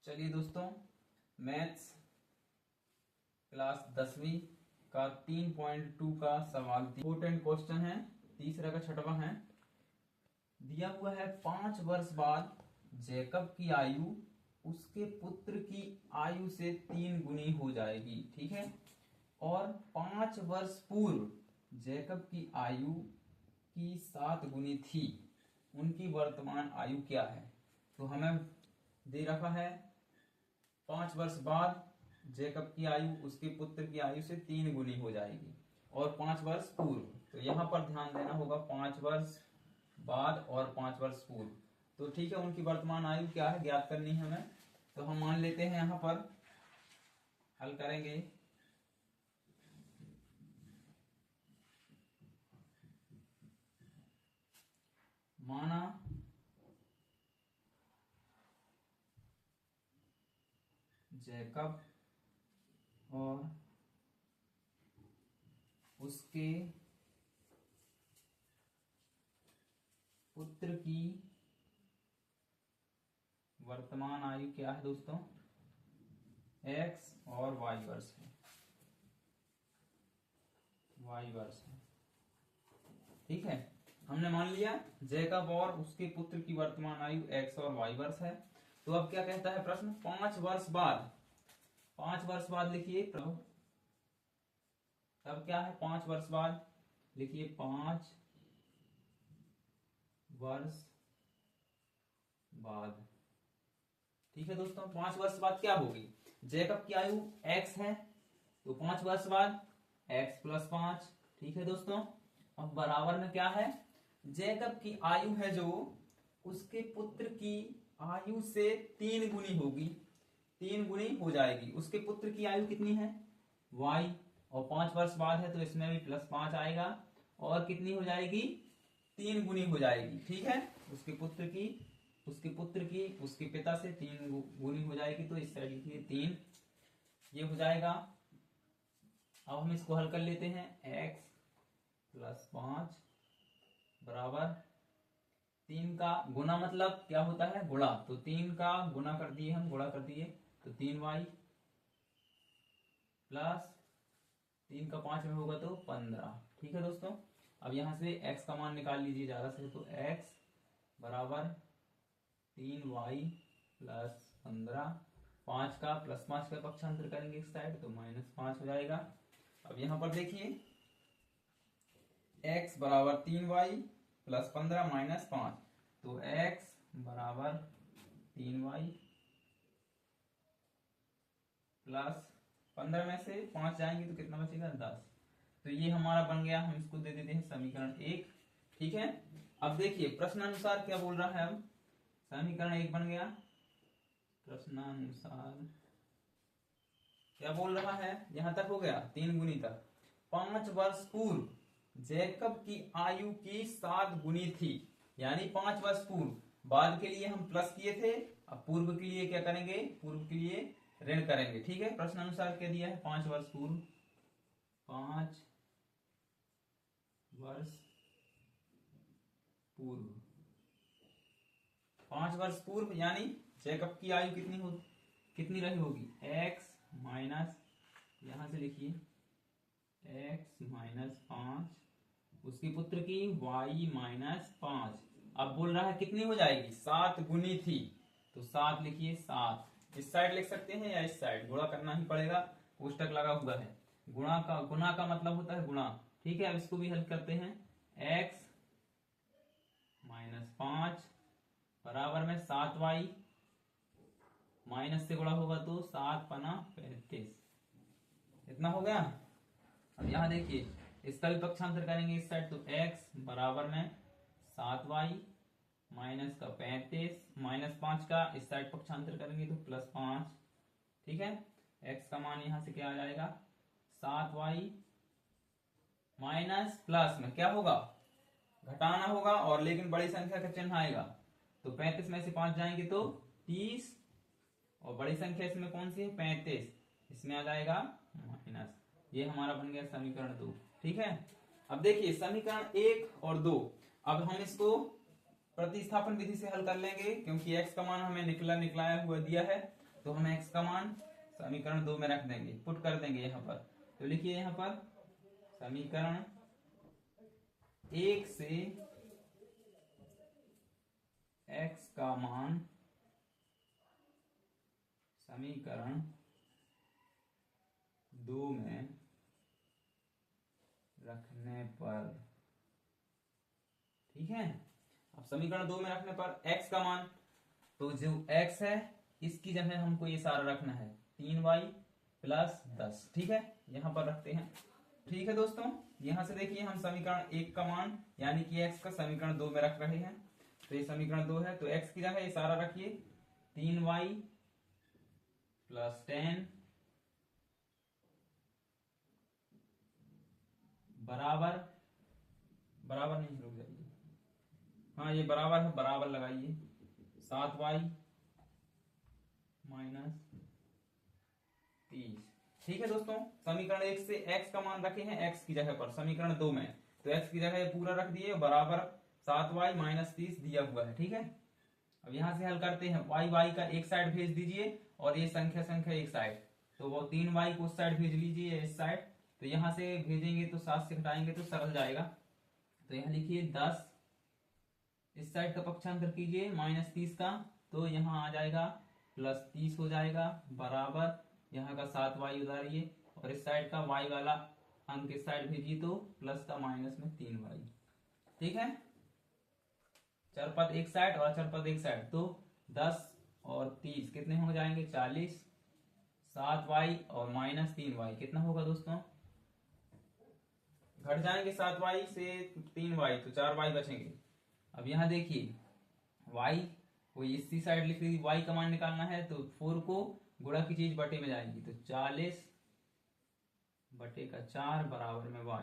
चलिए दोस्तों, maths class 10वीं का 3.2 का सवाल इम्पोर्टेंट क्वेश्चन है। तीसरा का छठवां है। दिया हुआ है 5 वर्ष बाद जैकब की आयु उसके पुत्र की आयु से 3 गुनी हो जाएगी, ठीक है। और 5 वर्ष पूर्व जैकब की आयु की 7 गुनी थी, उनकी वर्तमान आयु क्या है। तो हमें दे रखा है 5 वर्ष बाद जैकब की आयु उसके पुत्र की आयु से 3 गुनी हो जाएगी और 5 वर्ष पूर्व। तो यहाँ पर ध्यान देना होगा 5 वर्ष बाद और 5 वर्ष पूर्व। तो ठीक है, उनकी वर्तमान आयु क्या है ज्ञात करनी है हमें। तो हम मान लेते हैं, यहाँ पर हल करेंगे। माना जैकब और उसके पुत्र की वर्तमान आयु क्या है दोस्तों, x और y वर्ष है, y वर्ष है, ठीक है। हमने मान लिया जैकब और उसके पुत्र की वर्तमान आयु x और y वर्ष है। तो अब क्या कहता है प्रश्न, 5 वर्ष बाद, 5 वर्ष बाद लिखिए। तब क्या है 5 वर्ष बाद, लिखिए 5 वर्ष बाद, ठीक है दोस्तों। 5 वर्ष बाद क्या होगी, जैकब की आयु x है, तो 5 वर्ष बाद x प्लस 5, ठीक है दोस्तों। अब बराबर में क्या है, जैकब की आयु है जो उसके पुत्र की आयु से 3 गुनी होगी, 3 गुनी हो जाएगी। उसके पुत्र की आयु कितनी है y, और 5 वर्ष बाद है तो इसमें भी प्लस 5 आएगा और कितनी हो जाएगी, 3 गुनी हो जाएगी, ठीक है। उसके पुत्र की उसके पिता से 3 गुनी हो जाएगी। तो इस साइड लिखिए 3, ये हो जाएगा। अब हम इसको हल कर लेते हैं, x प्लस 5 बराबर 3 का गुना, मतलब क्या होता है गुणा। तो 3 का गुना कर दिए, हम गुणा कर दिए, तो 3y प्लस 3 का 5 में होगा तो 15, ठीक है दोस्तों। अब यहां से x का मान निकाल लीजिए ज्यादा से, तो x बराबर 3y प्लस 15, 5 का प्लस 5 का पक्षांतर करेंगे इस साइड तो -5 हो जाएगा। अब यहां पर देखिए x बराबर 3y प्लस 15 माइनस 5, तो x बराबर 3y प्लस 15 में से 5 जाएंगे तो कितना बचेगा 10। तो ये हमारा बन गया, हम इसको दे देते हैं समीकरण 1, ठीक है। अब देखिए प्रश्नानुसार क्या बोल रहा है, अब समीकरण 1 बन गया। प्रश्नानुसार क्या बोल रहा है, यहां तक हो गया 3 गुनी तक। 5 वर्ष पूर्व जैकब की आयु की 7 गुनी थी, यानी 5 वर्ष पूर्व। बाद के लिए हम प्लस किए थे, अब पूर्व के लिए क्या करेंगे, पूर्व के लिए ऋण करेंगे, ठीक है। प्रश्नानुसार क्या दिया है, 5 वर्ष पूर्व, 5 वर्ष पूर्व, 5 वर्ष पूर्व यानी जैकब की आयु कितनी रही होगी, x माइनस, यहां से लिखिए x माइनस 5, उसकी पुत्र की y माइनस 5। अब बोल रहा है कितनी हो जाएगी, 7 गुनी थी, तो 7 लिखिए 7। इस साइड लिख सकते हैं या इस साइड, गुणा करना ही पड़ेगा, कोष्टक लगा हुआ है। गुणा का मतलब होता है गुणा, ठीक है। अब इसको भी हल करते हैं, x माइनस 5 बराबर में 7y, माइनस से गुणा होगा तो 7 पना 35, इतना हो गया। अब यहां देखिए इसका भी पक्षांतर करेंगे इस साइड, तो x बराबर में 7y माइनस का 35, माइनस 5 का इस साइड पक्षांतर करेंगे तो प्लस 5, ठीक है। x का मान यहां से क्या आ जाएगा, 7y माइनस प्लस में क्या होगा, घटाना होगा, और लेकिन बड़ी संख्या का चिन्ह आएगा, तो 35 में से 5 जाएंगे तो 30, और बड़ी संख्या इसमें कौन सी है 35, इसमें आ जाएगा माइनस। ये हमारा बन गया समीकरण 2, ठीक है। अब देखिए समीकरण 1 और 2, अब हम इसको प्रतिस्थापन विधि से हल कर लेंगे, क्योंकि x का मान हमें निकलाया हुआ दिया है तो हम x का मान समीकरण 2 में रख देंगे, पुट कर देंगे यहाँ पर। तो लिखिए यहाँ पर समीकरण 1 से x का मान समीकरण 2 में रखने पर, ठीक है। अब समीकरण 2 में रखने पर x का मान, तो जो x है इसकी जगह हमको ये सारा रखना है 3y प्लस 10, ठीक है, यहां पर रखते हैं। ठीक है दोस्तों, यहां से देखिए हम समीकरण 1 का मान यानी कि x का समीकरण 2 में रख रहे हैं। तो ये समीकरण 2 है, तो x की जगह ये सारा रखिए 3y प्लस 10 बराबर नहीं, रुक जाइए, हाँ ये बराबर है, बराबर लगाइए 7y माइनस 30। ठीक है दोस्तों, समीकरण 1 से x का मान रखे हैं x की जगह पर समीकरण 2 में, तो x की जगह पूरा रख दिए, बराबर 7y माइनस 30 दिया हुआ है, ठीक है। अब यहां से हल करते हैं, y का एक साइड भेज दीजिए और ये संख्या एक साइड, तो वो 3y को उस साइड भेज लीजिए इस साइड, तो यहां से भेजेंगे तो 7 से घटाएंगे तो सरल जाएगा। तो यहाँ लिखिए 10, इस साइड का पक्षांतर कीजिए माइनस 30 का, तो यहाँ आ जाएगा प्लस 30 हो जाएगा, बराबर यहाँ का 7y उतारिए और इस साइड का y वाला अंक इस साइड भेजिए, तो प्लस का माइनस में 3y, ठीक है। चरपद एक साइड और चरपद एक साइड, तो 10 और 30 कितने हो जाएंगे 40, 7y और माइनस 3y कितना होगा दोस्तों, घट जाएंगे 7y से 3y, तो 4y बचेंगे। अब यहाँ देखिए y को इसी साइड लिख दी, y का मान निकालना है, तो 4 को गुणा की चीज बटे में जाएगी, तो 40 बटे का 4 बराबर में y,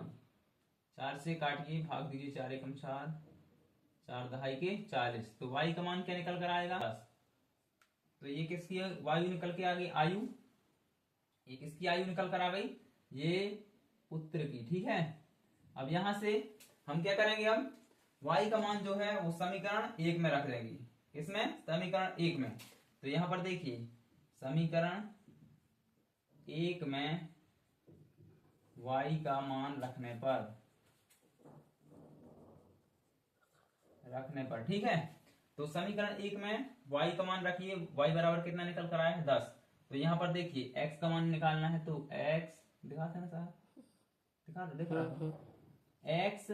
4 से काटिए भाग दीजिए, 4 एकम 4, 4 दहाई के 40, तो y का मान क्या निकल कर आएगा 10। तो ये किसकी वायु निकल के आ गई, आयु, ये किसकी आयु निकल कर आ गई, ये पुत्र की, ठीक है। अब यहां से हम क्या करेंगे, अब y का मान जो है वो समीकरण 1 में रख देंगे, किसमें, समीकरण 1 में। तो यहां पर देखिए समीकरण 1 में y का मान रखने पर, ठीक है। तो समीकरण 1 में y का मान रखिए, y बराबर कितना निकल कर आया है 10। तो यहाँ पर देखिए x का मान निकालना है, तो x दिखाते ना साहब, दिख रहा है, x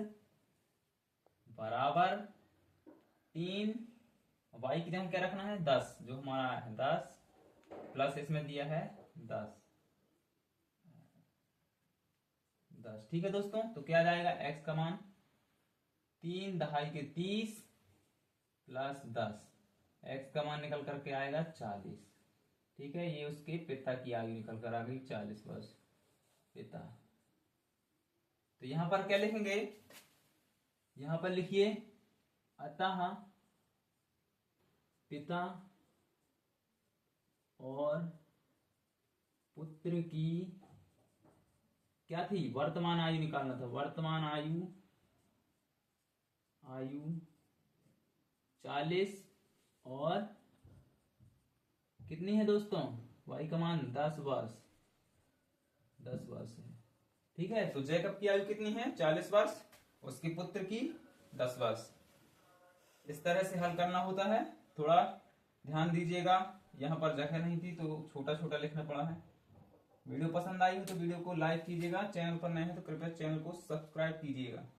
बराबर 3, y की जगह क्या रखना है 10, जो हमारा है 10 प्लस इसमें दिया है 10, ठीक है दोस्तों। तो क्या आ जाएगा, x का मान 3 दहाई के 30 प्लस 10, x का मान निकल करके आएगा 40, ठीक है। ये उसके पिता की आयु निकल कर आ गई 40 वर्ष, पिता। तो यहां पर क्या लिखेंगे, यहां पर लिखिए अतः पिता और पुत्र की क्या थी, वर्तमान आयु निकालना था, वर्तमान आयु 40 और कितनी है दोस्तों, y का मान 10 वर्ष है, ठीक है। तो जैकब की आयु कितनी है 40 वर्ष, उसके पुत्र की 10 वर्ष। इस तरह से हल करना होता है, थोड़ा ध्यान दीजिएगा, यहाँ पर जगह नहीं थी तो छोटा छोटा लिखना पड़ा है। वीडियो पसंद आई हो तो वीडियो को लाइक कीजिएगा, चैनल पर नए हैं तो कृपया चैनल को सब्सक्राइब कीजिएगा।